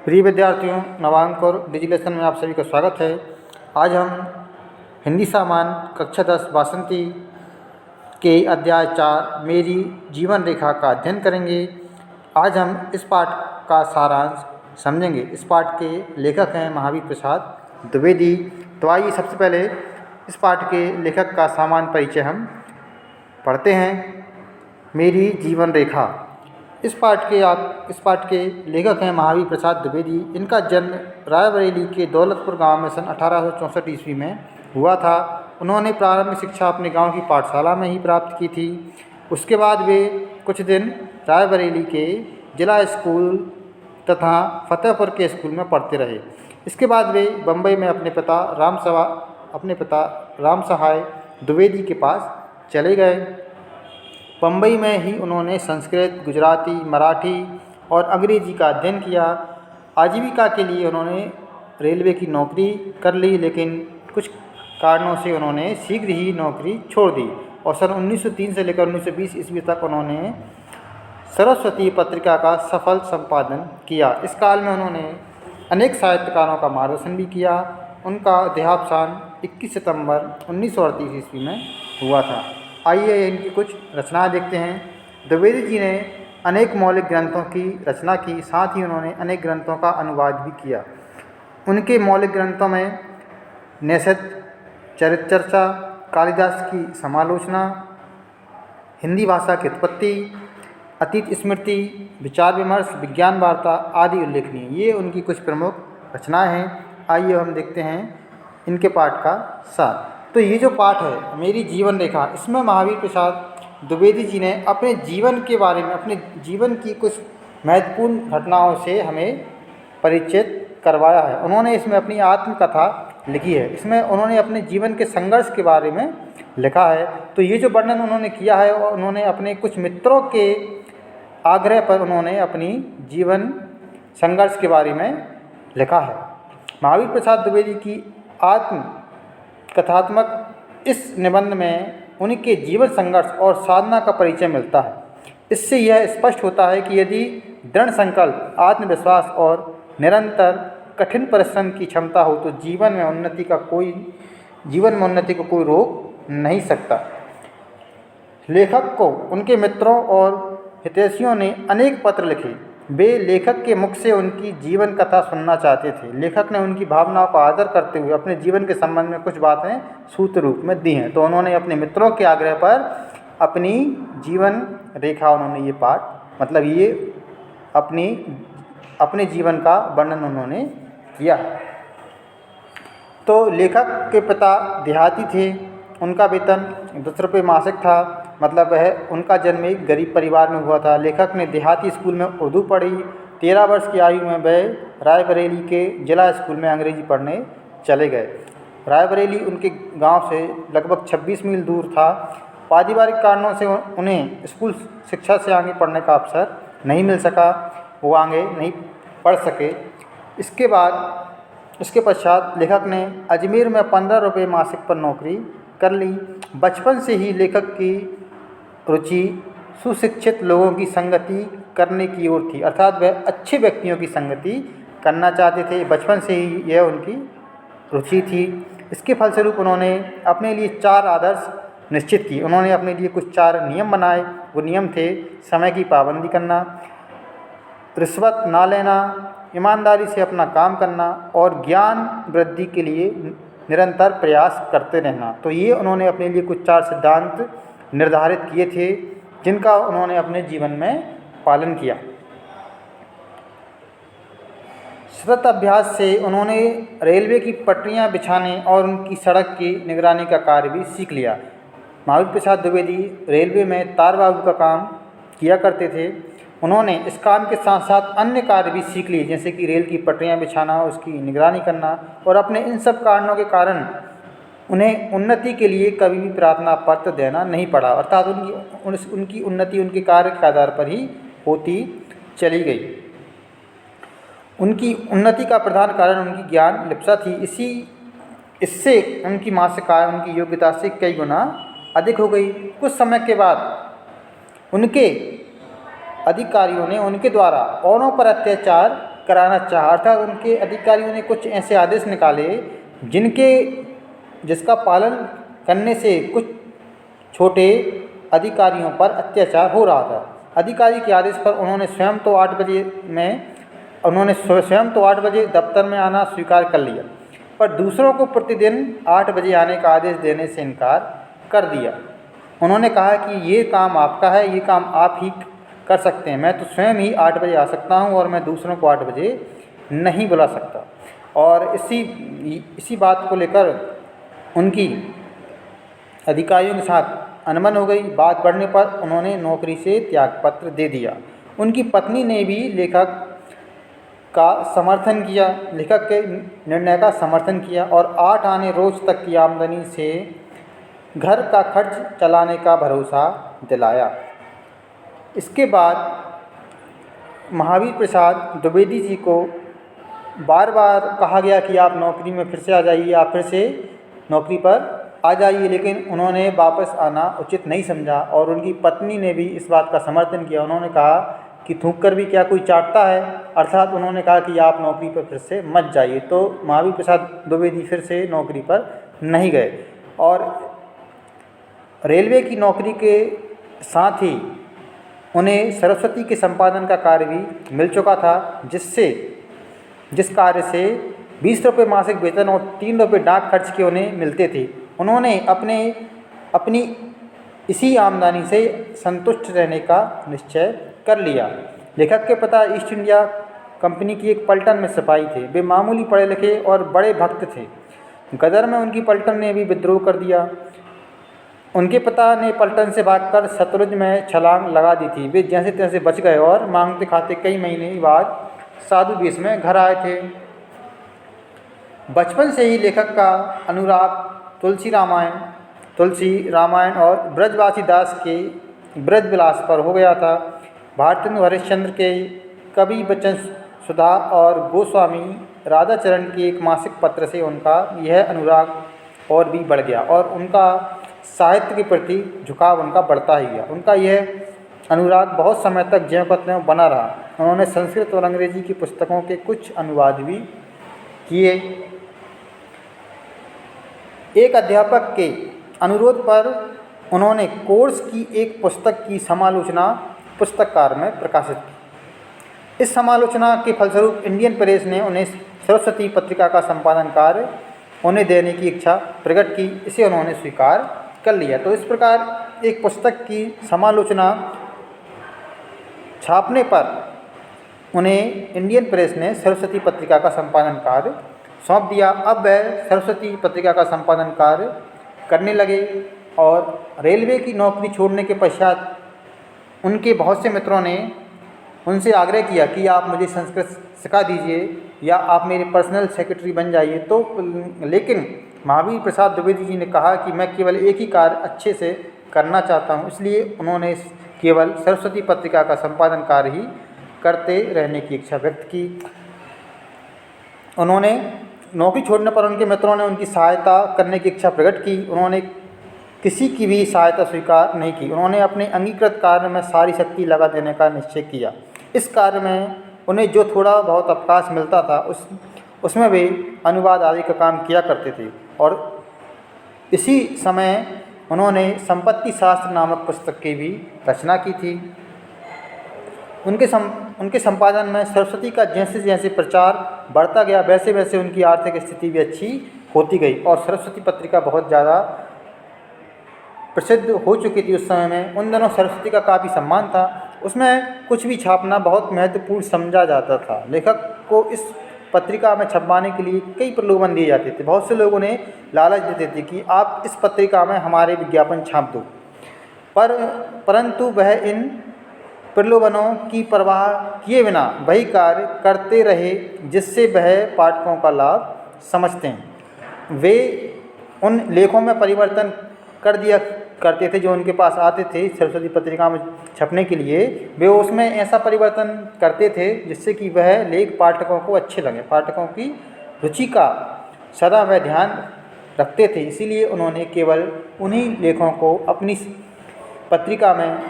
प्रिय विद्यार्थियों, नवांक और डिजिलेशन में आप सभी का स्वागत है। आज हम हिंदी सामान्य कक्षा 10 वासंती के अध्याय 4 मेरी जीवन रेखा का अध्ययन करेंगे। आज हम इस पाठ का सारांश समझेंगे। इस पाठ के लेखक हैं महावीर प्रसाद द्विवेदी। तो आइए सबसे पहले इस पाठ के लेखक का सामान्य परिचय हम पढ़ते हैं। मेरी जीवन रेखा। इस पाठ के लेखक हैं महावीर प्रसाद द्विवेदी। इनका जन्म रायबरेली के दौलतपुर गांव में सन 1864 ईस्वी में हुआ था। उन्होंने प्रारंभिक शिक्षा अपने गांव की पाठशाला में ही प्राप्त की थी। उसके बाद वे कुछ दिन रायबरेली के जिला स्कूल तथा फतेहपुर के स्कूल में पढ़ते रहे। इसके बाद वे बम्बई में अपने पिता राम सहाय द्विवेदी के पास चले गए। बम्बई में ही उन्होंने संस्कृत, गुजराती, मराठी और अंग्रेजी का अध्ययन किया। आजीविका के लिए उन्होंने रेलवे की नौकरी कर ली, लेकिन कुछ कारणों से उन्होंने शीघ्र ही नौकरी छोड़ दी और सन 1903 से लेकर 1920 ईस्वी तक उन्होंने सरस्वती पत्रिका का सफल संपादन किया। इस काल में उन्होंने अनेक साहित्यकारों का मार्गदर्शन भी किया। उनका देहावसान 21 सितंबर 1938 ईस्वी में हुआ था। आइए इनकी कुछ रचनाएं देखते हैं। द्विवेदी जी ने अनेक मौलिक ग्रंथों की रचना की, साथ ही उन्होंने अनेक ग्रंथों का अनुवाद भी किया। उनके मौलिक ग्रंथों में निषद चरितचर्चा, कालिदास की समालोचना, हिंदी भाषा की उत्पत्ति, अतीत स्मृति, विचार विमर्श, विज्ञान वार्ता आदि उल्लेखनीय। ये उनकी कुछ प्रमुख रचनाएं हैं। आइए हम देखते हैं इनके पाठ का सार। तो ये जो पाठ है मेरी जीवन रेखा, इसमें महावीर प्रसाद द्विवेदी जी ने अपने जीवन के बारे में, अपने जीवन की कुछ महत्वपूर्ण घटनाओं से हमें परिचित करवाया है। उन्होंने इसमें अपनी आत्मकथा लिखी है। इसमें उन्होंने अपने जीवन के संघर्ष के बारे में लिखा है। तो ये जो वर्णन उन्होंने किया है, उन्होंने अपने कुछ मित्रों के आग्रह पर उन्होंने अपनी जीवन संघर्ष के बारे में लिखा है। महावीर प्रसाद द्विवेदी की आत्म कथात्मक इस निबंध में उनके जीवन संघर्ष और साधना का परिचय मिलता है। इससे यह स्पष्ट होता है कि यदि दृढ़ संकल्प, आत्मविश्वास और निरंतर कठिन परिश्रम की क्षमता हो तो जीवन में उन्नति को कोई रोक नहीं सकता। लेखक को उनके मित्रों और हितैषियों ने अनेक पत्र लिखे। वे लेखक के मुख से उनकी जीवन कथा सुनना चाहते थे। लेखक ने उनकी भावनाओं का आदर करते हुए अपने जीवन के संबंध में कुछ बातें सूत्र रूप में दी हैं। तो उन्होंने अपने मित्रों के आग्रह पर अपनी जीवन रेखा, उन्होंने ये पाठ मतलब ये अपने जीवन का वर्णन उन्होंने किया। तो लेखक के पिता देहाती थे। उनका वेतन 10 रुपये मासिक था। मतलब वह उनका जन्म एक गरीब परिवार में हुआ था। लेखक ने देहाती स्कूल में उर्दू पढ़ी। 13 वर्ष की आयु में वह रायबरेली के जिला स्कूल में अंग्रेजी पढ़ने चले गए। रायबरेली उनके गांव से लगभग 26 मील दूर था। पारिवारिक कारणों से उन्हें स्कूल शिक्षा से आगे पढ़ने का अवसर नहीं मिल सका। वो आगे नहीं पढ़ सके। इसके पश्चात लेखक ने अजमेर में 15 रुपये मासिक पर नौकरी कर ली। बचपन से ही लेखक की रुचि सुशिक्षित लोगों की संगति करने की ओर थी, अर्थात वह अच्छे व्यक्तियों की संगति करना चाहते थे। बचपन से ही यह उनकी रुचि थी। इसके फलस्वरूप उन्होंने अपने लिए 4 आदर्श निश्चित किए। उन्होंने अपने लिए कुछ 4 नियम बनाए। वो नियम थे: समय की पाबंदी करना, रिश्वत ना लेना, ईमानदारी से अपना काम करना और ज्ञान वृद्धि के लिए निरंतर प्रयास करते रहना। तो ये उन्होंने अपने लिए कुछ 4 सिद्धांत निर्धारित किए थे, जिनका उन्होंने अपने जीवन में पालन किया। सतत अभ्यास से उन्होंने रेलवे की पटरियां बिछाने और उनकी सड़क की निगरानी का कार्य भी सीख लिया। महावीर प्रसाद द्विवेदी रेलवे में तारबाबू का काम किया करते थे। उन्होंने इस काम के साथ साथ अन्य कार्य भी सीख लिए, जैसे कि रेल की पटरियां बिछाना, उसकी निगरानी करना। और अपने इन सब कारणों के कारण उन्हें उन्नति के लिए कभी भी प्रार्थना पत्र देना नहीं पड़ा, अर्थात उनकी उन्नति उनके कार्य के आधार पर ही होती चली गई। उनकी उन्नति का प्रधान कारण उनकी ज्ञान लिप्सा थी। इससे उनकी मासिक आय उनकी योग्यता से कई गुना अधिक हो गई। कुछ समय के बाद उनके अधिकारियों ने उनके द्वारा औरों पर अत्याचार कराना चाहा। अर्थात उनके अधिकारियों ने कुछ ऐसे आदेश निकाले जिसका पालन करने से कुछ छोटे अधिकारियों पर अत्याचार हो रहा था। अधिकारी के आदेश पर उन्होंने स्वयं तो 8 बजे दफ्तर में आना स्वीकार कर लिया, पर दूसरों को प्रतिदिन 8 बजे आने का आदेश देने से इनकार कर दिया। उन्होंने कहा कि ये काम आपका है, ये काम आप ही कर सकते हैं, मैं तो स्वयं ही 8 बजे आ सकता हूँ और मैं दूसरों को 8 बजे नहीं बुला सकता। और इसी बात को लेकर उनकी अधिकारियों के साथ अनबन हो गई। बात बढ़ने पर उन्होंने नौकरी से त्यागपत्र दे दिया। उनकी पत्नी ने भी लेखक के निर्णय का समर्थन किया और 8 आने रोज तक की आमदनी से घर का खर्च चलाने का भरोसा दिलाया। इसके बाद महावीर प्रसाद द्विवेदी जी को बार बार कहा गया कि आप नौकरी में फिर से आ जाइए, आप फिर से नौकरी पर आ जाइए, लेकिन उन्होंने वापस आना उचित नहीं समझा और उनकी पत्नी ने भी इस बात का समर्थन किया। उन्होंने कहा कि थूक कर भी क्या कोई चाटता है, अर्थात उन्होंने कहा कि आप नौकरी पर फिर से मत जाइए। तो महावीर प्रसाद द्विवेदी फिर से नौकरी पर नहीं गए और रेलवे की नौकरी के साथ ही उन्हें सरस्वती के संपादन का कार्य भी मिल चुका था, जिस कार्य से 20 रुपये मासिक वेतन और 3 रुपये डाक खर्च के उन्हें मिलते थे। उन्होंने अपनी इसी आमदनी से संतुष्ट रहने का निश्चय कर लिया। लेखक के पिता ईस्ट इंडिया कंपनी की एक पलटन में सिपाही थे। वे मामूली पढ़े लिखे और बड़े भक्त थे। गदर में उनकी पलटन ने भी विद्रोह कर दिया। उनके पिता ने पलटन से भागकर सतलुज में छलांग लगा दी थी। वे जैसे तैसे बच गए और मांगते खाते कई महीने बाद साधु वेश में घर आए थे। बचपन से ही लेखक का अनुराग तुलसी रामायण और ब्रजवासी दास के ब्रज विलास पर हो गया था। भारतेंदु हरिश्चंद्र के कवि बच्चन सुधा और गोस्वामी राधाचरण के एक मासिक पत्र से उनका यह अनुराग और भी बढ़ गया और उनका साहित्य के प्रति झुकाव उनका बढ़ता ही गया। उनका यह अनुराग बहुत समय तक ज्यों का त्यों बना रहा। उन्होंने संस्कृत और अंग्रेजी की पुस्तकों के कुछ अनुवाद भी किए। एक अध्यापक के अनुरोध पर उन्होंने कोर्स की एक पुस्तक की समालोचना पुस्तककार में प्रकाशित की। इस समालोचना के फलस्वरूप इंडियन प्रेस ने उन्हें सरस्वती पत्रिका का संपादन कार्य उन्हें देने की इच्छा प्रकट की। इसे उन्होंने स्वीकार कर लिया। तो इस प्रकार एक पुस्तक की समालोचना छापने पर उन्हें इंडियन प्रेस ने सरस्वती पत्रिका का संपादन कार्य सौंप दिया। अब वह सरस्वती पत्रिका का संपादन कार्य करने लगे और रेलवे की नौकरी छोड़ने के पश्चात उनके बहुत से मित्रों ने उनसे आग्रह किया कि आप मुझे संस्कृत सिखा दीजिए या आप मेरे पर्सनल सेक्रेटरी बन जाइए। तो लेकिन महावीर प्रसाद द्विवेदी जी ने कहा कि मैं केवल एक ही कार्य अच्छे से करना चाहता हूँ, इसलिए उन्होंने केवल सरस्वती पत्रिका का संपादन कार्य ही करते रहने की इच्छा व्यक्त की। उन्होंने नौकरी छोड़ने पर उनके मित्रों ने उनकी सहायता करने की इच्छा प्रकट की। उन्होंने किसी की भी सहायता स्वीकार नहीं की। उन्होंने अपने अंगीकृत कार्य में सारी शक्ति लगा देने का निश्चय किया। इस कार्य में उन्हें जो थोड़ा बहुत अवकाश मिलता था उसमें वे अनुवाद आदि का काम किया करते थे और इसी समय उन्होंने संपत्ति शास्त्र नामक पुस्तक की भी रचना की थी। उनके संपादन में सरस्वती का जैसे जैसे प्रचार बढ़ता गया वैसे वैसे उनकी आर्थिक स्थिति भी अच्छी होती गई और सरस्वती पत्रिका बहुत ज़्यादा प्रसिद्ध हो चुकी थी उस समय में। उन दिनों सरस्वती का काफ़ी सम्मान था। उसमें कुछ भी छापना बहुत महत्वपूर्ण समझा जाता था। लेखक को इस पत्रिका में छपवाने के लिए कई प्रलोभन दिए जाते थे। बहुत से लोग उन्हें लालच देते थे कि आप इस पत्रिका में हमारे विज्ञापन छाप दो, परंतु वह इन प्रलोभनों की परवाह किए बिना वही कार्य करते रहे जिससे वह पाठकों का लाभ समझते हैं। वे उन लेखों में परिवर्तन कर दिया करते थे जो उनके पास आते थे सरस्वती पत्रिका में छपने के लिए। वे उसमें ऐसा परिवर्तन करते थे जिससे कि वह लेख पाठकों को अच्छे लगे, पाठकों की रुचि का सदा वह ध्यान रखते थे। इसीलिए उन्होंने केवल उन्हीं लेखों को अपनी पत्रिका में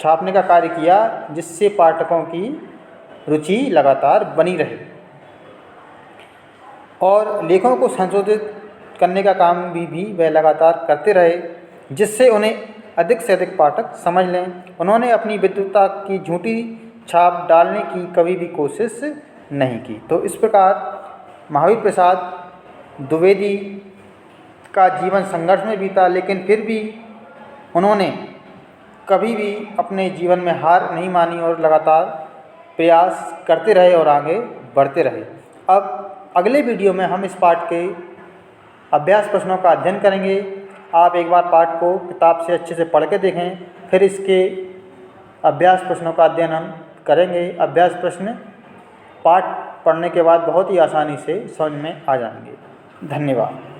छापने का कार्य किया जिससे पाठकों की रुचि लगातार बनी रहे और लेखों को संशोधित करने का काम भी वह लगातार करते रहे, जिससे उन्हें अधिक से अधिक पाठक समझ लें। उन्होंने अपनी विद्वता की झूठी छाप डालने की कभी भी कोशिश नहीं की। तो इस प्रकार महावीर प्रसाद द्विवेदी का जीवन संघर्ष में बीता, लेकिन फिर भी उन्होंने कभी भी अपने जीवन में हार नहीं मानी और लगातार प्रयास करते रहे और आगे बढ़ते रहे। अब अगले वीडियो में हम इस पाठ के अभ्यास प्रश्नों का अध्ययन करेंगे। आप एक बार पाठ को किताब से अच्छे से पढ़ के देखें, फिर इसके अभ्यास प्रश्नों का अध्ययन हम करेंगे। अभ्यास प्रश्न पाठ पढ़ने के बाद बहुत ही आसानी से समझ में आ जाएंगे। धन्यवाद।